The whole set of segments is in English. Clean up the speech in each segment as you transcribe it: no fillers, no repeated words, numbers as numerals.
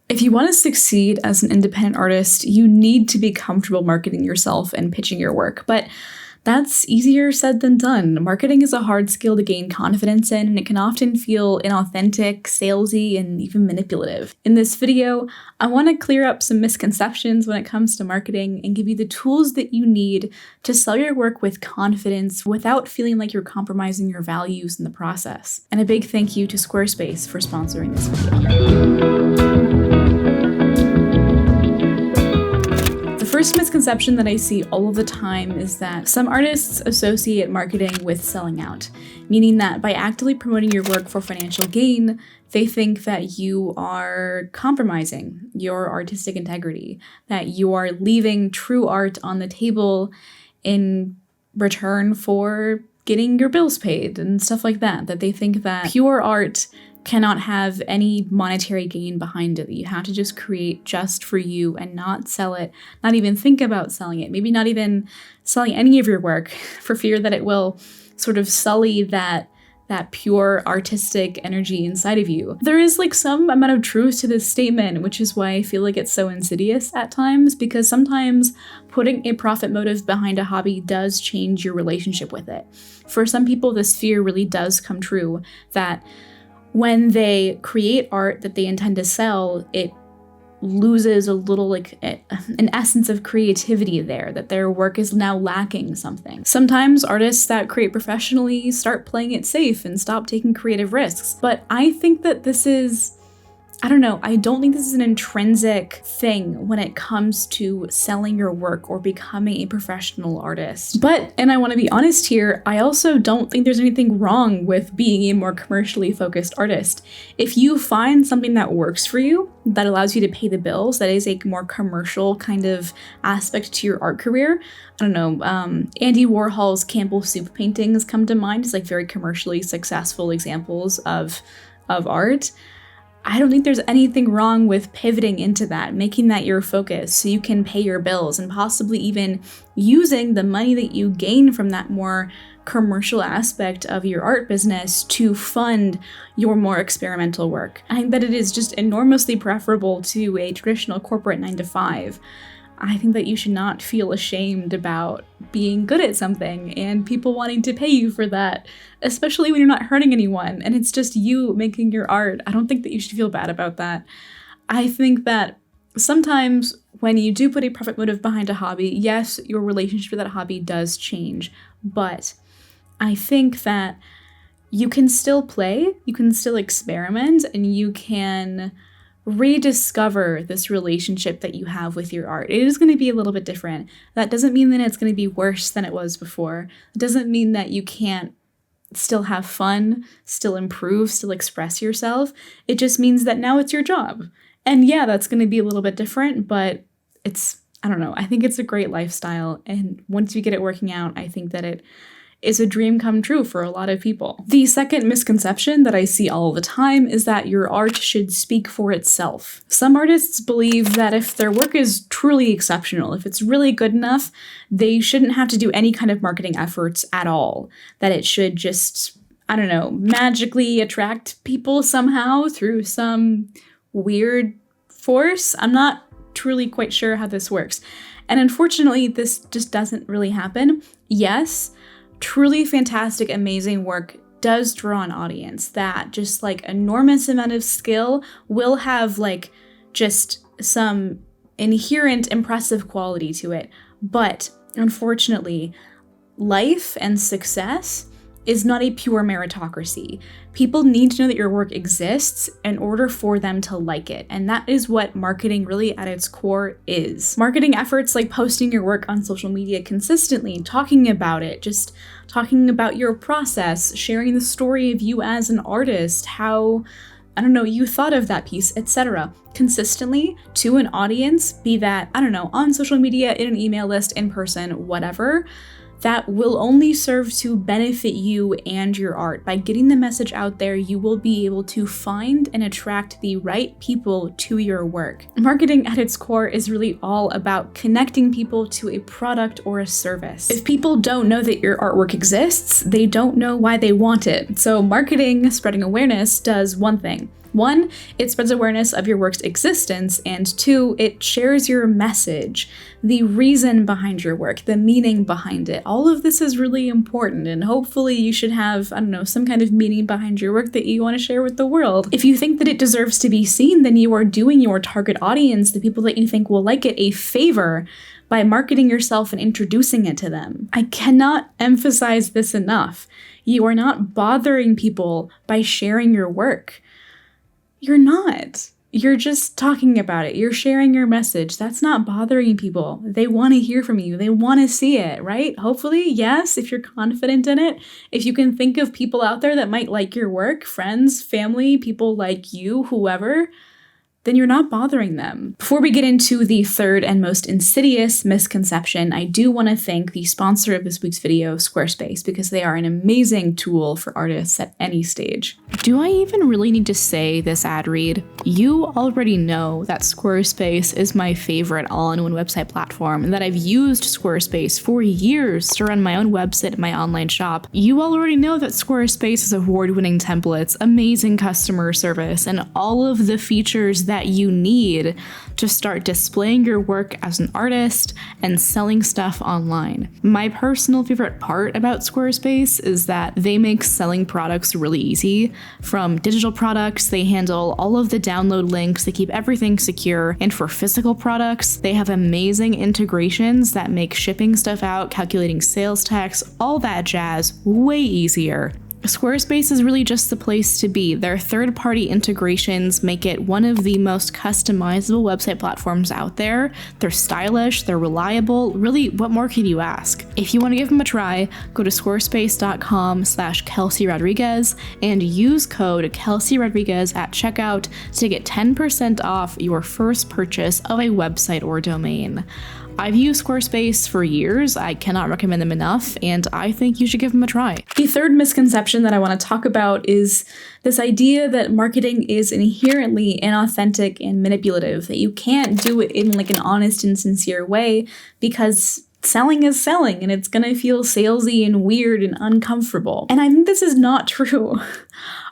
If you want to succeed as an independent artist, you need to be comfortable marketing yourself and pitching your work. But that's easier said than done. Marketing is a hard skill to gain confidence in, and it can often feel inauthentic, salesy, and even manipulative. In this video, I want to clear up some misconceptions when it comes to marketing and give you the tools that you need to sell your work with confidence without feeling like you're compromising your values in the process. And a big thank you to Squarespace for sponsoring this video. The first misconception that I see all of the time is that some artists associate marketing with selling out, meaning that by actively promoting your work for financial gain, they think that you are compromising your artistic integrity, that you are leaving true art on the table in return for getting your bills paid and stuff like that, that they think that pure art cannot have any monetary gain behind it, that you have to just create just for you and not sell it, not even think about selling it, maybe not even selling any of your work for fear that it will sort of sully that pure artistic energy inside of you. There is like some amount of truth to this statement, which is why I feel like it's so insidious at times, because sometimes putting a profit motive behind a hobby does change your relationship with it. For some people, this fear really does come true, that when they create art that they intend to sell, it loses a little an essence of creativity there, that their work is now lacking something. Sometimes artists that create professionally start playing it safe and stop taking creative risks. But I think that this is, I don't think this is an intrinsic thing when it comes to selling your work or becoming a professional artist. But, and I want to be honest here, I also don't think there's anything wrong with being a more commercially focused artist. If you find something that works for you, that allows you to pay the bills, that is a more commercial kind of aspect to your art career. Andy Warhol's Campbell Soup paintings come to mind as like very commercially successful examples of art. I don't think there's anything wrong with pivoting into that, making that your focus so you can pay your bills and possibly even using the money that you gain from that more commercial aspect of your art business to fund your more experimental work. I think that it is just enormously preferable to a traditional corporate 9-to-5. I think that you should not feel ashamed about being good at something and people wanting to pay you for that, especially when you're not hurting anyone and it's just you making your art. I don't think that you should feel bad about that. I think that sometimes when you do put a profit motive behind a hobby, yes, your relationship with that hobby does change, but I think that you can still play, you can still experiment, and you can rediscover this relationship that you have with your art. It is going to be a little bit different. That doesn't mean that it's going to be worse than it was before. It doesn't mean that you can't still have fun, still improve, still express yourself. It just means that now it's your job. And yeah, that's going to be a little bit different, but I think it's a great lifestyle. And once you get it working out, I think that it is a dream come true for a lot of people. The second misconception that I see all the time is that your art should speak for itself. Some artists believe that if their work is truly exceptional, if it's really good enough, they shouldn't have to do any kind of marketing efforts at all. That it should just, magically attract people somehow through some weird force. I'm not truly quite sure how this works. And unfortunately, this just doesn't really happen. Yes, truly fantastic, amazing work does draw an audience. That just like enormous amount of skill will have like just some inherent impressive quality to it. But unfortunately, life and success is not a pure meritocracy. People need to know that your work exists in order for them to like it. And that is what marketing really at its core is. Marketing efforts like posting your work on social media consistently, talking about it, just talking about your process, sharing the story of you as an artist, how, you thought of that piece, etc. consistently to an audience, be that, on social media, in an email list, in person, whatever. That will only serve to benefit you and your art. By getting the message out there, you will be able to find and attract the right people to your work. Marketing at its core is really all about connecting people to a product or a service. If people don't know that your artwork exists, they don't know why they want it. So marketing, spreading awareness, does one thing. One, it spreads awareness of your work's existence, and two, it shares your message, the reason behind your work, the meaning behind it. All of this is really important, and hopefully you should have, some kind of meaning behind your work that you want to share with the world. If you think that it deserves to be seen, then you are doing your target audience, the people that you think will like it, a favor by marketing yourself and introducing it to them. I cannot emphasize this enough. You are not bothering people by sharing your work. You're not. You're just talking about it. You're sharing your message. That's not bothering people. They want to hear from you. They want to see it, right? Hopefully, yes, if you're confident in it. If you can think of people out there that might like your work, friends, family, people like you, whoever, then you're not bothering them. Before we get into the third and most insidious misconception, I do want to thank the sponsor of this week's video, Squarespace, because they are an amazing tool for artists at any stage. Do I even really need to say this ad read? You already know that Squarespace is my favorite all-in-one website platform and that I've used Squarespace for years to run my own website and my online shop. You already know that Squarespace has award-winning templates, amazing customer service, and all of the features that you need to start displaying your work as an artist and selling stuff online. My personal favorite part about Squarespace is that they make selling products really easy. From digital products, they handle all of the download links, they keep everything secure, and for physical products, they have amazing integrations that make shipping stuff out, calculating sales tax, all that jazz way easier. Squarespace is really just the place to be. Their third-party integrations make it one of the most customizable website platforms out there. They're stylish, they're reliable. Really, what more could you ask? If you want to give them a try, go to squarespace.com/Kelsey Rodriguez and use code Kelsey Rodriguez at checkout to get 10% off your first purchase of a website or domain. I've used Squarespace for years, I cannot recommend them enough, and I think you should give them a try. The third misconception that I want to talk about is this idea that marketing is inherently inauthentic and manipulative, that you can't do it in like an honest and sincere way because selling is selling and it's gonna feel salesy and weird and uncomfortable. And I think this is not true.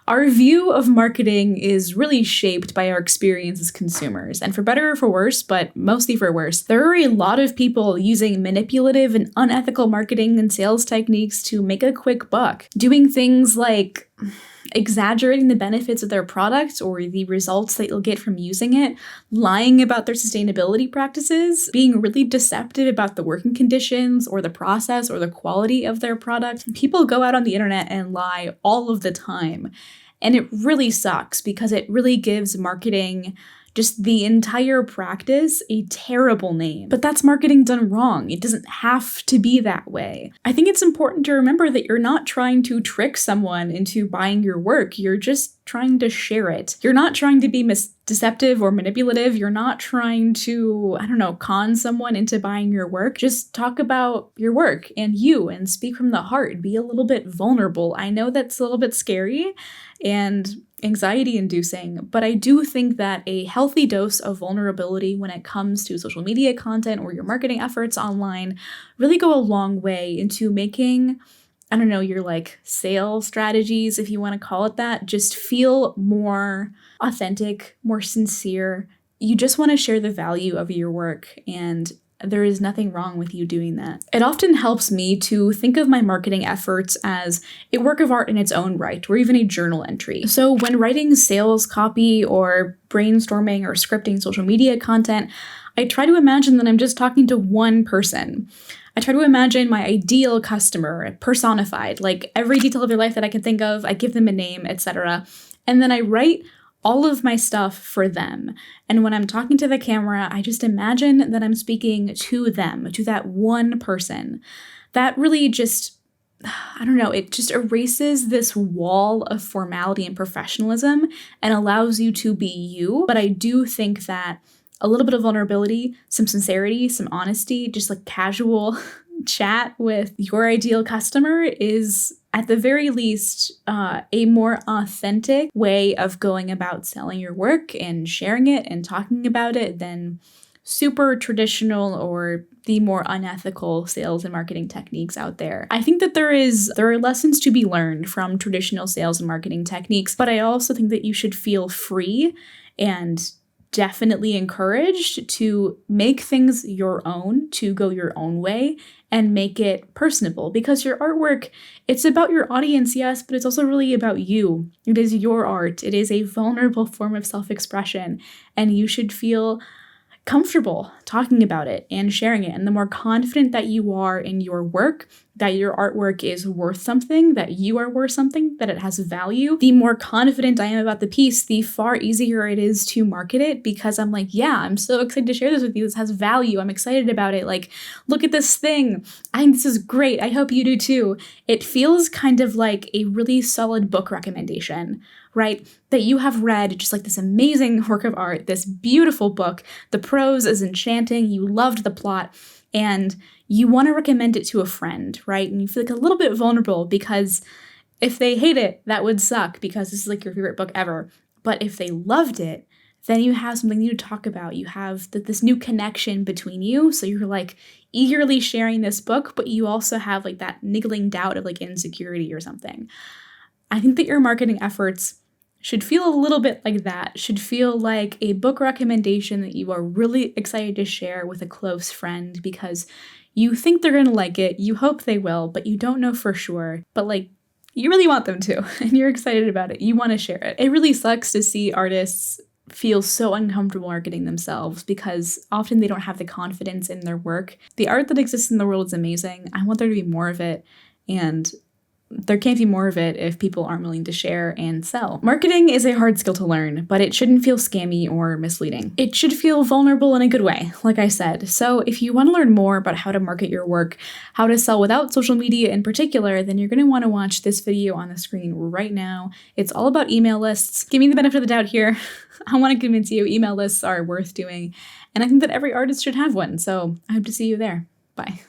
Our view of marketing is really shaped by our experience as consumers, and for better or for worse, but mostly for worse, there are a lot of people using manipulative and unethical marketing and sales techniques to make a quick buck, doing things like exaggerating the benefits of their product or the results that you'll get from using it, lying about their sustainability practices, being really deceptive about the working conditions or the process or the quality of their product. People go out on the internet and lie all of the time. And it really sucks because it really gives marketing, just the entire practice, a terrible name. But that's marketing done wrong. It doesn't have to be that way. I think it's important to remember that you're not trying to trick someone into buying your work. You're just trying to share it. You're not trying to be deceptive or manipulative. You're not trying to, con someone into buying your work. Just talk about your work and you and speak from the heart. Be a little bit vulnerable. I know that's a little bit scary and anxiety inducing, but I do think that a healthy dose of vulnerability when it comes to social media content or your marketing efforts online really go a long way into making, your like sales strategies, if you want to call it that, just feel more authentic, more sincere. You just want to share the value of your work, and there is nothing wrong with you doing that. It often helps me to think of my marketing efforts as a work of art in its own right, or even a journal entry. So when writing sales copy or brainstorming or scripting social media content, I try to imagine that I'm just talking to one person. I try to imagine my ideal customer personified, like every detail of their life that I can think of, I give them a name, etc. And then I write all of my stuff for them. And when I'm talking to the camera, I just imagine that I'm speaking to them, to that one person. That really just, it just erases this wall of formality and professionalism and allows you to be you. But I do think that a little bit of vulnerability, some sincerity, some honesty, just like casual chat with your ideal customer is, at the very least, a more authentic way of going about selling your work and sharing it and talking about it than super traditional or the more unethical sales and marketing techniques out there. I think that there are lessons to be learned from traditional sales and marketing techniques, but I also think that you should feel free and definitely encouraged to make things your own, to go your own way and make it personable, because your artwork, it's about your audience, yes, but it's also really about you. It is your art. It is a vulnerable form of self-expression, and you should feel comfortable talking about it and sharing it. And the more confident that you are in your work, that your artwork is worth something, that you are worth something, that it has value, the more confident I am about the piece, the far easier it is to market it, because I'm like, yeah, I'm so excited to share this with you. This has value. I'm excited about it. Like, look at this thing. I think this is great. I hope you do too. It feels kind of like a really solid book recommendation, right? That you have read just like this amazing work of art, this beautiful book. The prose is enchanting. You loved the plot, and you want to recommend it to a friend, right? And you feel like a little bit vulnerable, because if they hate it, that would suck, because this is like your favorite book ever. But if they loved it, then you have something new to talk about. You have this new connection between you. So you're like eagerly sharing this book, but you also have like that niggling doubt of like insecurity or something. I think that your marketing efforts should feel a little bit like that, should feel like a book recommendation that you are really excited to share with a close friend, because you think they're going to like it, you hope they will, but you don't know for sure. But like, you really want them to, and you're excited about it. You want to share it. It really sucks to see artists feel so uncomfortable marketing themselves, because often they don't have the confidence in their work. The art that exists in the world is amazing. I want there to be more of it, and there can't be more of it if people aren't willing to share and sell. Marketing is a hard skill to learn, but it shouldn't feel scammy or misleading. It should feel vulnerable in a good way, like I said. So if you want to learn more about how to market your work, how to sell without social media in particular, then you're going to want to watch this video on the screen right now. It's all about email lists. Give me the benefit of the doubt here. I want to convince you email lists are worth doing, and I think that every artist should have one. So I hope to see you there. Bye.